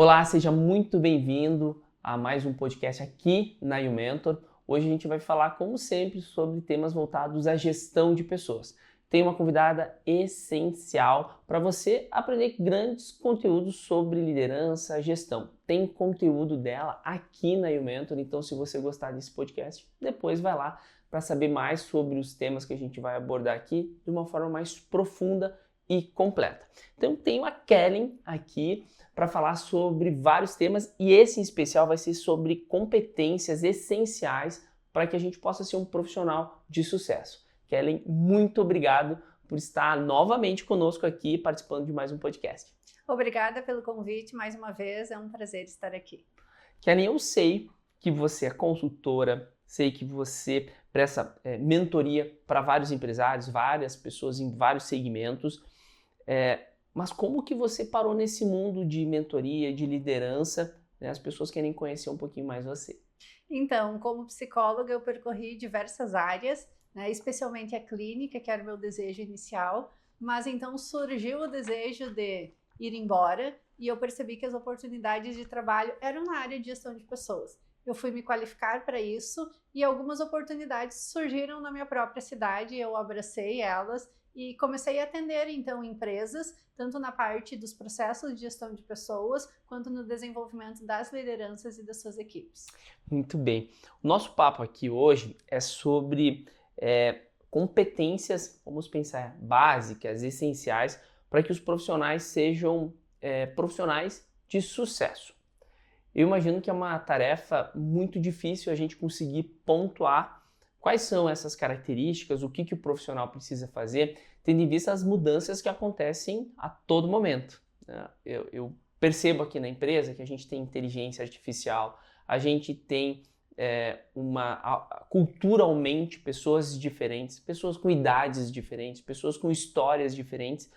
Olá, seja muito bem-vindo a mais um podcast aqui na YouMentor. Hoje a gente vai falar, como sempre, sobre temas voltados à gestão de pessoas. Tem uma convidada essencial para você aprender grandes conteúdos sobre liderança, gestão. Tem conteúdo dela aqui na YouMentor, então se você gostar desse podcast, depois vai lá para saber mais sobre os temas que a gente vai abordar aqui de uma forma mais profunda e completa. Então tenho a Kellen aqui para falar sobre vários temas e esse em especial vai ser sobre competências essenciais para que a gente possa ser um profissional de sucesso. Kellen, muito obrigado por estar novamente conosco aqui participando de mais um podcast. Obrigada pelo convite mais uma vez, é um prazer estar aqui. Kellen, eu sei que você é consultora, sei que você presta mentoria para vários empresários, várias pessoas em vários segmentos, mas como que você parou nesse mundo de mentoria, de liderança, né? As pessoas querem conhecer um pouquinho mais você. Então, como psicóloga, eu percorri diversas áreas, né, especialmente a clínica, que era o meu desejo inicial, mas então surgiu o desejo de ir embora e eu percebi que as oportunidades de trabalho eram na área de gestão de pessoas. Eu fui me qualificar para isso e algumas oportunidades surgiram na minha própria cidade, eu abracei elas e comecei a atender, então, empresas, tanto na parte dos processos de gestão de pessoas, quanto no desenvolvimento das lideranças e das suas equipes. Muito bem. O nosso papo aqui hoje é sobre competências, vamos pensar, básicas, essenciais, para que os profissionais sejam profissionais de sucesso. Eu imagino que é uma tarefa muito difícil a gente conseguir pontuar quais são essas características, o que o profissional precisa fazer, tendo em vista as mudanças que acontecem a todo momento. Eu percebo aqui na empresa que a gente tem inteligência artificial, a gente tem culturalmente pessoas diferentes, pessoas com idades diferentes, pessoas com histórias diferentes,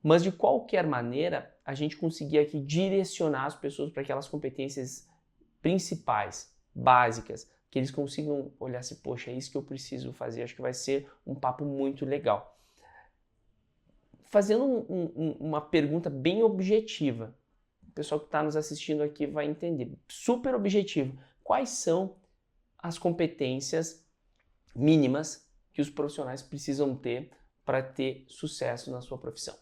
mas de qualquer maneira a gente conseguir aqui direcionar as pessoas para aquelas competências principais, básicas, que eles consigam olhar assim, poxa, é isso que eu preciso fazer, acho que vai ser um papo muito legal. Fazendo uma pergunta bem objetiva, o pessoal que está nos assistindo aqui vai entender, super objetivo, quais são as competências mínimas que os profissionais precisam ter para ter sucesso na sua profissão?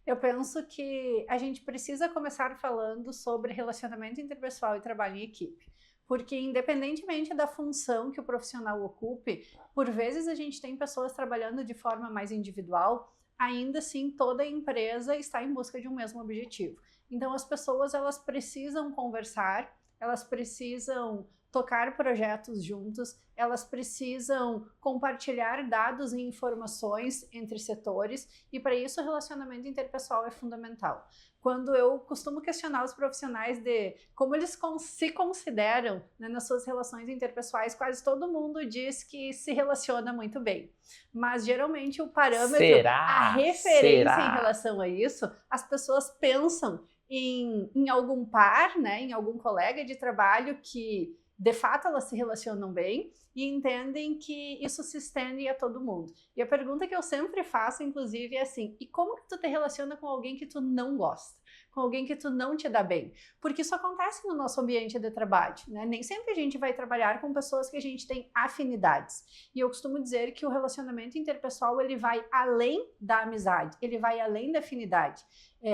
Eu penso que a gente precisa começar falando sobre relacionamento interpessoal e trabalho em equipe. Porque independentemente da função que o profissional ocupe, por vezes a gente tem pessoas trabalhando de forma mais individual, ainda assim toda a empresa está em busca de um mesmo objetivo. Então as pessoas elas precisam conversar, elas precisam tocar projetos juntos, elas precisam compartilhar dados e informações entre setores e para isso o relacionamento interpessoal é fundamental. Quando eu costumo questionar os profissionais de como eles se consideram, né, nas suas relações interpessoais, quase todo mundo diz que se relaciona muito bem. Mas geralmente o parâmetro, a referência em relação a isso, as pessoas pensam em algum par, né, em algum colega de trabalho que de fato elas se relacionam bem e entendem que isso se estende a todo mundo. E a pergunta que eu sempre faço, inclusive, é assim, e como que tu te relaciona com alguém que tu não gosta? Com alguém que tu não te dá bem? Porque isso acontece no nosso ambiente de trabalho, né? Nem sempre a gente vai trabalhar com pessoas que a gente tem afinidades. E eu costumo dizer que o relacionamento interpessoal, ele vai além da amizade, ele vai além da afinidade.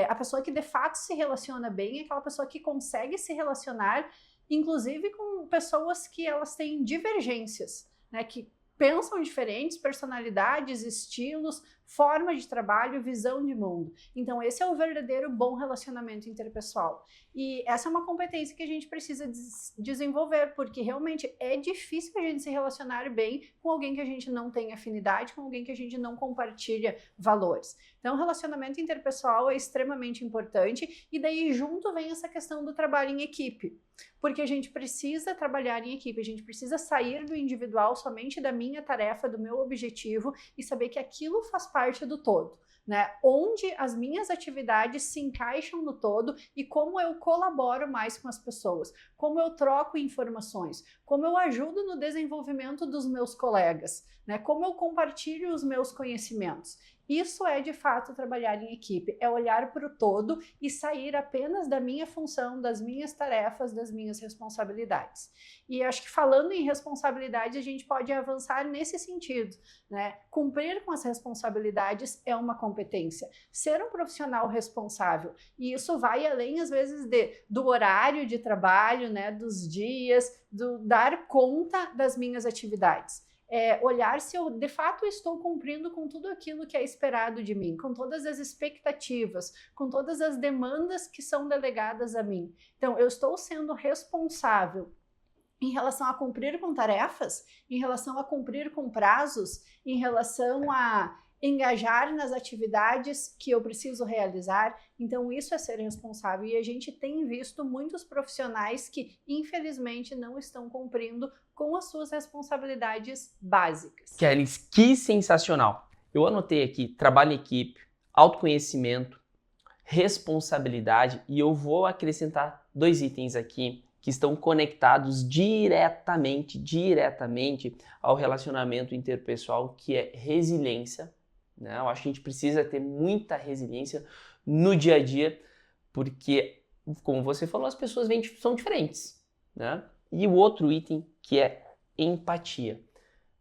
A pessoa que de fato se relaciona bem é aquela pessoa que consegue se relacionar inclusive com pessoas que elas têm divergências, né, que pensam diferentes, personalidades, estilos, forma de trabalho, visão de mundo. Então esse é o verdadeiro bom relacionamento interpessoal. E essa é uma competência que a gente precisa desenvolver, porque realmente é difícil a gente se relacionar bem com alguém que a gente não tem afinidade, com alguém que a gente não compartilha valores. Então o relacionamento interpessoal é extremamente importante e daí junto vem essa questão do trabalho em equipe. Porque a gente precisa trabalhar em equipe, a gente precisa sair do individual, somente da minha tarefa, do meu objetivo e saber que aquilo faz parte do todo, né? Onde as minhas atividades se encaixam no todo e como eu colaboro mais com as pessoas, como eu troco informações, como eu ajudo no desenvolvimento dos meus colegas, né? Como eu compartilho os meus conhecimentos. Isso é de fato trabalhar em equipe, é olhar para o todo e sair apenas da minha função, das minhas tarefas, das minhas responsabilidades. E acho que falando em responsabilidade, a gente pode avançar nesse sentido, né? Cumprir com as responsabilidades é uma competência. Ser um profissional responsável, e isso vai além, às vezes, do horário de trabalho, né? Dos dias, do dar conta das minhas atividades. Olhar se eu de fato estou cumprindo com tudo aquilo que é esperado de mim, com todas as expectativas, com todas as demandas que são delegadas a mim. Então, eu estou sendo responsável em relação a cumprir com tarefas, em relação a cumprir com prazos, em relação a engajar nas atividades que eu preciso realizar. Então, isso é ser responsável. E a gente tem visto muitos profissionais que, infelizmente, não estão cumprindo com as suas responsabilidades básicas. Kelly, que sensacional! Eu anotei aqui trabalho em equipe, autoconhecimento, responsabilidade, e eu vou acrescentar 2 itens aqui que estão conectados diretamente ao relacionamento interpessoal, que é resiliência. Né? Eu acho que a gente precisa ter muita resiliência no dia a dia, porque, como você falou, as pessoas são diferentes. Né? E o outro item, que é empatia.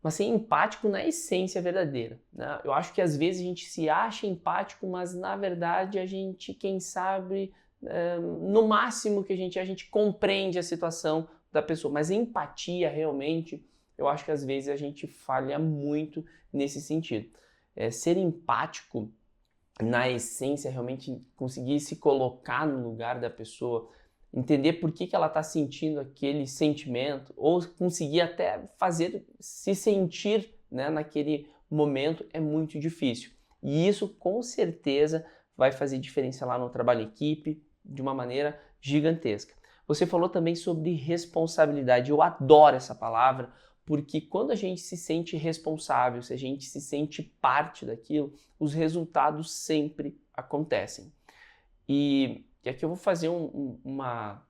Mas ser empático na essência verdadeira. Né? Eu acho que às vezes a gente se acha empático, mas na verdade a gente, quem sabe, no máximo que a gente compreende a situação da pessoa. Mas empatia, realmente, eu acho que às vezes a gente falha muito nesse sentido. Ser empático, na essência, realmente conseguir se colocar no lugar da pessoa, entender por que ela está sentindo aquele sentimento, ou conseguir até fazer se sentir, né, naquele momento, é muito difícil. E isso, com certeza, vai fazer diferença lá no trabalho em equipe, de uma maneira gigantesca. Você falou também sobre responsabilidade. Eu adoro essa palavra, porque quando a gente se sente responsável, se a gente se sente parte daquilo, os resultados sempre acontecem. E aqui eu vou fazer uma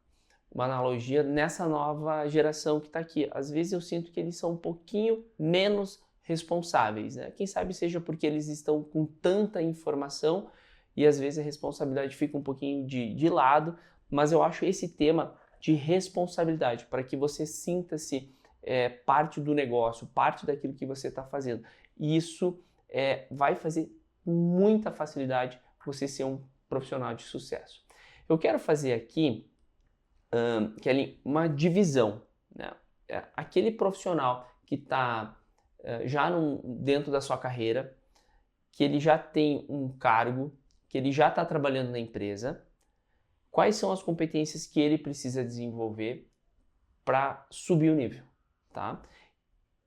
analogia nessa nova geração que está aqui. Às vezes eu sinto que eles são um pouquinho menos responsáveis, né? Quem sabe seja porque eles estão com tanta informação e às vezes a responsabilidade fica um pouquinho de lado, mas eu acho esse tema de responsabilidade, para que você sinta-se parte do negócio, parte daquilo que você está fazendo. E isso vai fazer muita facilidade você ser um profissional de sucesso. Eu quero fazer aqui, Kelly, uma divisão. Né? Aquele profissional que está já dentro da sua carreira, que ele já tem um cargo, que ele já está trabalhando na empresa, quais são as competências que ele precisa desenvolver para subir o nível, tá?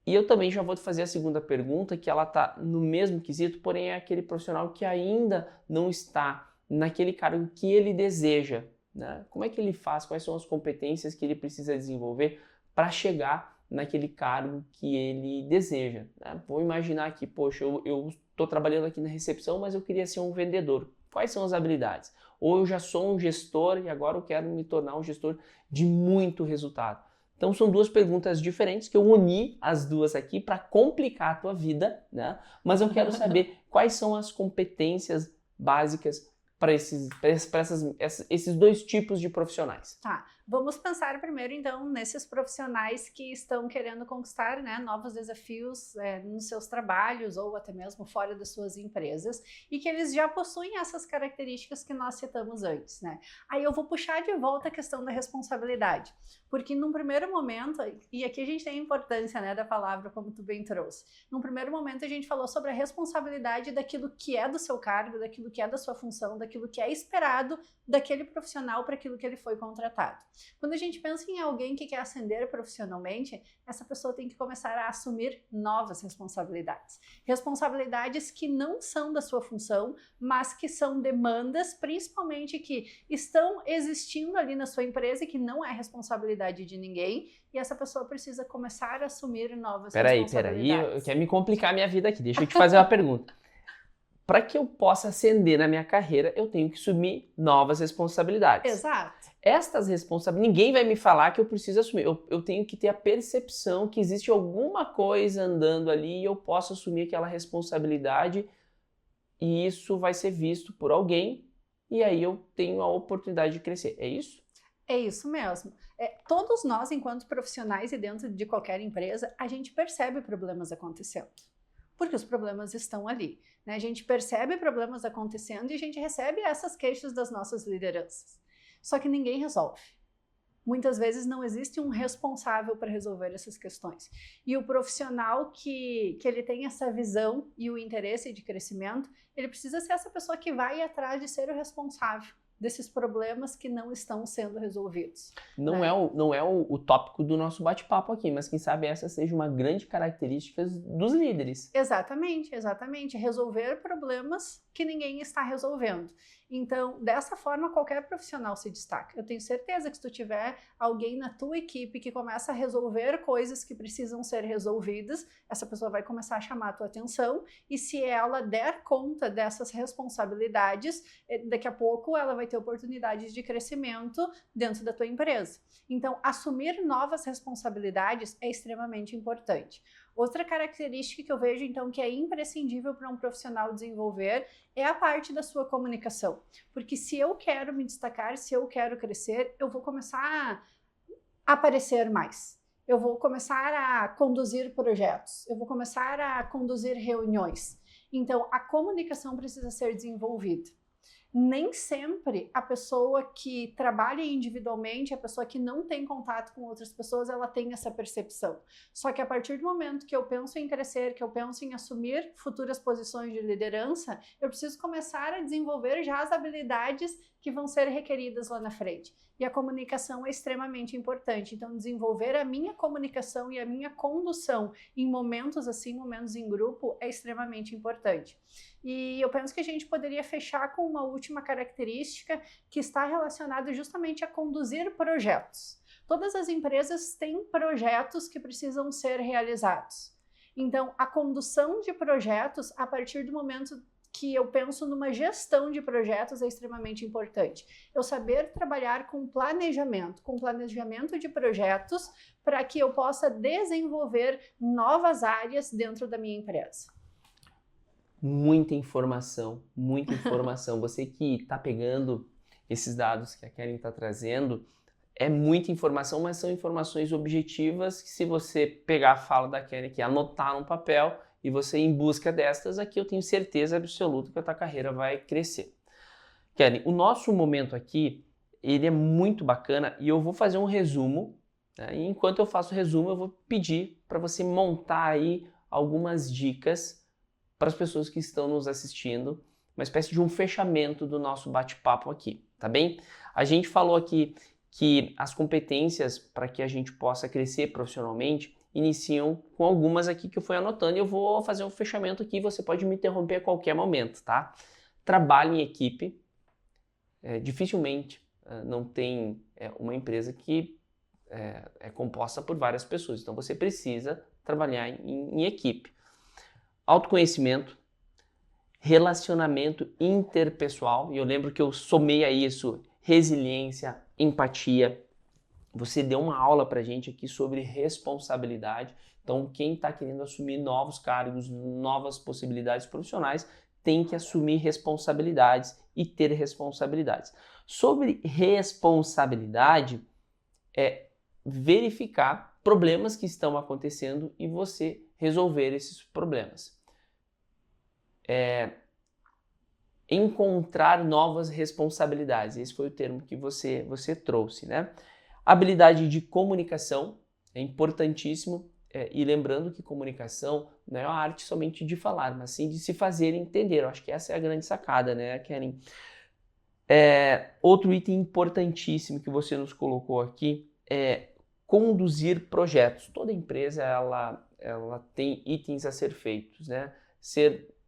E eu também já vou te fazer a segunda pergunta, que ela está no mesmo quesito, porém é aquele profissional que ainda não está naquele cargo que ele deseja, né? Como é que ele faz? Quais são as competências que ele precisa desenvolver para chegar naquele cargo que ele deseja, né? Vou imaginar aqui, poxa, eu estou trabalhando aqui na recepção, mas eu queria ser um vendedor. Quais são as habilidades? Ou eu já sou um gestor e agora eu quero me tornar um gestor de muito resultado. Então são 2 perguntas diferentes que eu uni as 2 aqui para complicar a tua vida, né? Mas eu quero saber quais são as competências básicas para esses 2 tipos de profissionais. Tá, vamos pensar primeiro então nesses profissionais que estão querendo conquistar, né, novos desafios nos seus trabalhos ou até mesmo fora das suas empresas e que eles já possuem essas características que nós citamos antes, né? Aí eu vou puxar de volta a questão da responsabilidade, porque num primeiro momento, e aqui a gente tem a importância, né, da palavra como tu bem trouxe, num primeiro momento a gente falou sobre a responsabilidade daquilo que é do seu cargo, daquilo que é da sua função, daquilo que é esperado daquele profissional para aquilo que ele foi contratado. Quando a gente pensa em alguém que quer ascender profissionalmente, essa pessoa tem que começar a assumir novas responsabilidades. Responsabilidades que não são da sua função, mas que são demandas, principalmente que estão existindo ali na sua empresa e que não é responsabilidade de ninguém, e essa pessoa precisa começar a assumir novas responsabilidades. Peraí, quer me complicar a minha vida aqui, deixa eu te fazer uma pergunta. Para que eu possa ascender na minha carreira, eu tenho que assumir novas responsabilidades. Exato. Estas responsabilidades, ninguém vai me falar que eu preciso assumir. Eu tenho que ter a percepção que existe alguma coisa andando ali e eu posso assumir aquela responsabilidade e isso vai ser visto por alguém e aí eu tenho a oportunidade de crescer. É isso? É isso mesmo. Todos nós, enquanto profissionais e dentro de qualquer empresa, a gente percebe problemas acontecendo. Porque os problemas estão ali, né? A gente percebe problemas acontecendo e a gente recebe essas queixas das nossas lideranças. Só que ninguém resolve. Muitas vezes não existe um responsável para resolver essas questões. E o profissional que ele tem essa visão e o interesse de crescimento, ele precisa ser essa pessoa que vai atrás de ser o responsável desses problemas que não estão sendo resolvidos. Não né? não é o tópico do nosso bate-papo aqui, mas quem sabe essa seja uma grande característica dos líderes. Exatamente, exatamente. Resolver problemas que ninguém está resolvendo. Então, dessa forma, qualquer profissional se destaca. Eu tenho certeza que se tu tiver alguém na tua equipe que começa a resolver coisas que precisam ser resolvidas, essa pessoa vai começar a chamar a tua atenção e se ela der conta dessas responsabilidades, daqui a pouco ela vai ter oportunidades de crescimento dentro da tua empresa. Então, assumir novas responsabilidades é extremamente importante. Outra característica que eu vejo, então, que é imprescindível para um profissional desenvolver é a parte da sua comunicação. Porque se eu quero me destacar, se eu quero crescer, eu vou começar a aparecer mais. Eu vou começar a conduzir projetos. Eu vou começar a conduzir reuniões. Então, a comunicação precisa ser desenvolvida. Nem sempre a pessoa que trabalha individualmente, a pessoa que não tem contato com outras pessoas, ela tem essa percepção. Só que a partir do momento que eu penso em crescer, que eu penso em assumir futuras posições de liderança, eu preciso começar a desenvolver já as habilidades que vão ser requeridas lá na frente. E a comunicação é extremamente importante. Então, desenvolver a minha comunicação e a minha condução em momentos assim, momentos em grupo, é extremamente importante. E eu penso que a gente poderia fechar com uma última característica que está relacionada justamente a conduzir projetos. Todas as empresas têm projetos que precisam ser realizados. Então, a condução de projetos, a partir do momento que eu penso numa gestão de projetos, é extremamente importante. Eu saber trabalhar com planejamento de projetos, para que eu possa desenvolver novas áreas dentro da minha empresa. Muita informação, muita informação. Você que está pegando esses dados que a Keren está trazendo, é muita informação, mas são informações objetivas que se você pegar a fala da Keren aqui, anotar no papel e você ir em busca destas, aqui eu tenho certeza absoluta que a tua carreira vai crescer. Keren, o nosso momento aqui, ele é muito bacana e eu vou fazer um resumo, né? E enquanto eu faço o resumo, eu vou pedir para você montar aí algumas dicas para as pessoas que estão nos assistindo, uma espécie de um fechamento do nosso bate-papo aqui, tá bem? A gente falou aqui que as competências para que a gente possa crescer profissionalmente iniciam com algumas aqui que eu fui anotando e eu vou fazer um fechamento aqui, você pode me interromper a qualquer momento, tá? Trabalho em equipe, dificilmente não tem uma empresa que é composta por várias pessoas, então você precisa trabalhar em equipe. Autoconhecimento, relacionamento interpessoal, e eu lembro que eu somei a isso resiliência, empatia. Você deu uma aula pra gente aqui sobre responsabilidade, então quem está querendo assumir novos cargos, novas possibilidades profissionais, tem que assumir responsabilidades e ter responsabilidades. Sobre responsabilidade, é verificar problemas que estão acontecendo e você resolver esses problemas. Encontrar novas responsabilidades, esse foi o termo que você trouxe, né? Habilidade de comunicação é importantíssimo, e lembrando que comunicação não é a arte somente de falar, mas sim de se fazer entender. Eu acho que essa é a grande sacada, né, Keren? Outro item importantíssimo que você nos colocou aqui é conduzir projetos. Toda empresa ela tem itens a ser feitos, né?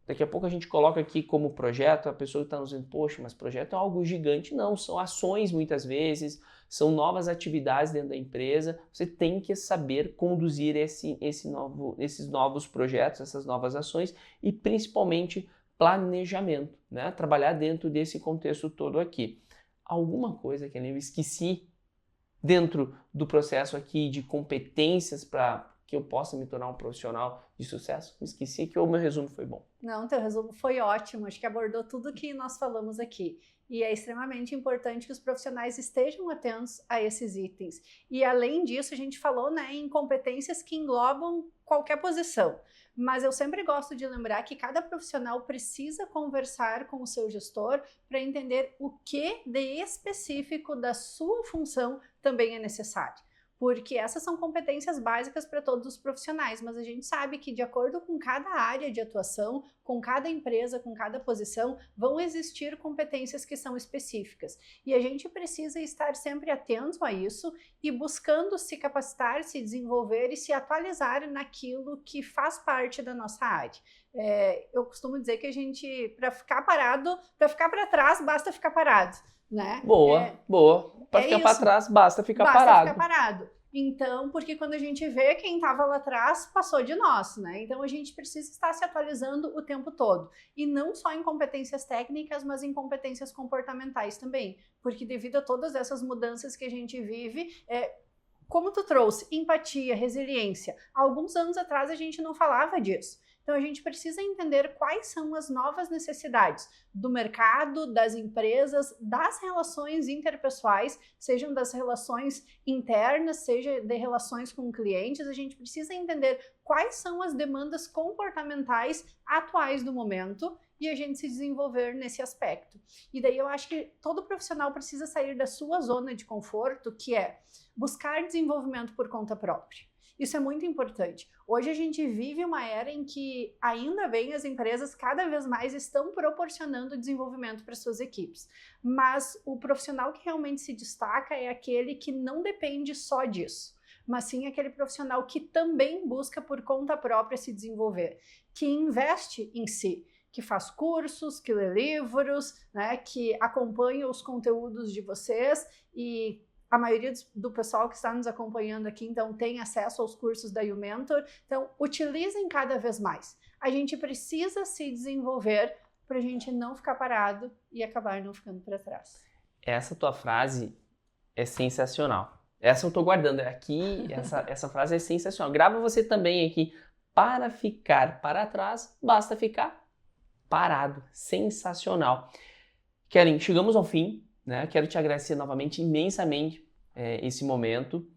Daqui a pouco a gente coloca aqui como projeto, a pessoa que está nos dizendo, poxa, mas projeto é algo gigante. Não, são ações muitas vezes, são novas atividades dentro da empresa. Você tem que saber conduzir esses novos projetos, essas novas ações e principalmente planejamento, né? Trabalhar dentro desse contexto todo aqui. Alguma coisa que eu esqueci dentro do processo aqui de competências para que eu possa me tornar um profissional de sucesso? Me esqueci que o meu resumo foi bom. Não, teu resumo foi ótimo, acho que abordou tudo que nós falamos aqui. E é extremamente importante que os profissionais estejam atentos a esses itens. E além disso, a gente falou, né, em competências que englobam qualquer posição. Mas eu sempre gosto de lembrar que cada profissional precisa conversar com o seu gestor para entender o que de específico da sua função também é necessário. Porque essas são competências básicas para todos os profissionais, mas a gente sabe que de acordo com cada área de atuação, com cada empresa, com cada posição, vão existir competências que são específicas. E a gente precisa estar sempre atento a isso e buscando se capacitar, se desenvolver e se atualizar naquilo que faz parte da nossa área. Eu costumo dizer que a gente, para ficar parado, para ficar para trás, basta ficar parado. Né? Boa. Para ficar para trás, basta ficar parado. Então, porque quando a gente vê quem estava lá atrás, passou de nós, né? Então, a gente precisa estar se atualizando o tempo todo. E não só em competências técnicas, mas em competências comportamentais também. Porque devido a todas essas mudanças que a gente vive, como tu trouxe, empatia, resiliência. Há alguns anos atrás, a gente não falava disso. Então, a gente precisa entender quais são as novas necessidades do mercado, das empresas, das relações interpessoais, sejam das relações internas, seja de relações com clientes. A gente precisa entender quais são as demandas comportamentais atuais do momento e a gente se desenvolver nesse aspecto. E daí eu acho que todo profissional precisa sair da sua zona de conforto, que é buscar desenvolvimento por conta própria. Isso é muito importante. Hoje a gente vive uma era em que, ainda bem, as empresas cada vez mais estão proporcionando desenvolvimento para suas equipes. Mas o profissional que realmente se destaca é aquele que não depende só disso, mas sim aquele profissional que também busca por conta própria se desenvolver, que investe em si, que faz cursos, que lê livros, né, que acompanha os conteúdos de vocês e a maioria do pessoal que está nos acompanhando aqui, então, tem acesso aos cursos da YouMentor. Então, utilizem cada vez mais. A gente precisa se desenvolver para a gente não ficar parado e acabar não ficando para trás. Essa tua frase é sensacional. Essa eu estou guardando aqui, essa frase é sensacional. Grava você também aqui. Para ficar para trás, basta ficar parado. Sensacional. Kellen, chegamos ao fim. Né? Quero te agradecer novamente imensamente esse momento.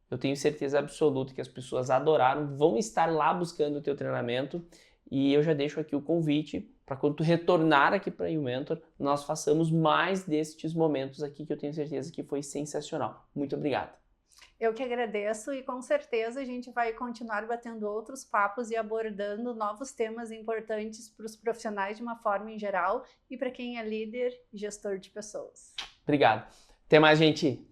Eu tenho certeza absoluta que as pessoas adoraram, vão estar lá buscando o teu treinamento e eu já deixo aqui o convite para quando tu retornar aqui para a YouMentor, nós façamos mais destes momentos aqui que eu tenho certeza que foi sensacional. Muito obrigado. Eu que agradeço e com certeza a gente vai continuar batendo outros papos e abordando novos temas importantes para os profissionais de uma forma em geral e para quem é líder e gestor de pessoas. Obrigado. Até mais, gente.